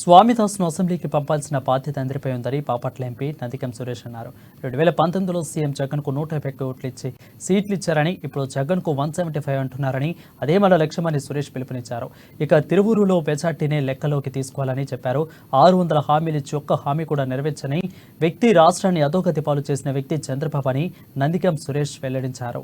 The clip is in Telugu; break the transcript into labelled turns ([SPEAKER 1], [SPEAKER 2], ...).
[SPEAKER 1] స్వామిదాస్ను అసెంబ్లీకి పంపాల్సిన బాధ్యత అందరిపై ఉందని బాపట్ల ఎంపీ నందిగం సురేష్ అన్నారు. 2019లో సీఎం జగన్కు 150 ఓట్లు ఇచ్చి సీట్లు ఇచ్చారని, ఇప్పుడు జగన్కు 175 అంటున్నారని, అదే మన లక్ష్యమని సురేష్ పిలుపునిచ్చారు. ఇక తిరువూరులో మెజార్టీనే లెక్కలోకి తీసుకోవాలని చెప్పారు. 600 హామీలు ఇచ్చి ఒక్క హామీ కూడా నెరవేర్చని వ్యక్తి, రాష్ట్రాన్ని అధోగతి పాలు చేసిన వ్యక్తి చంద్రబాబు అని నందిగం సురేష్ వెల్లడించారు.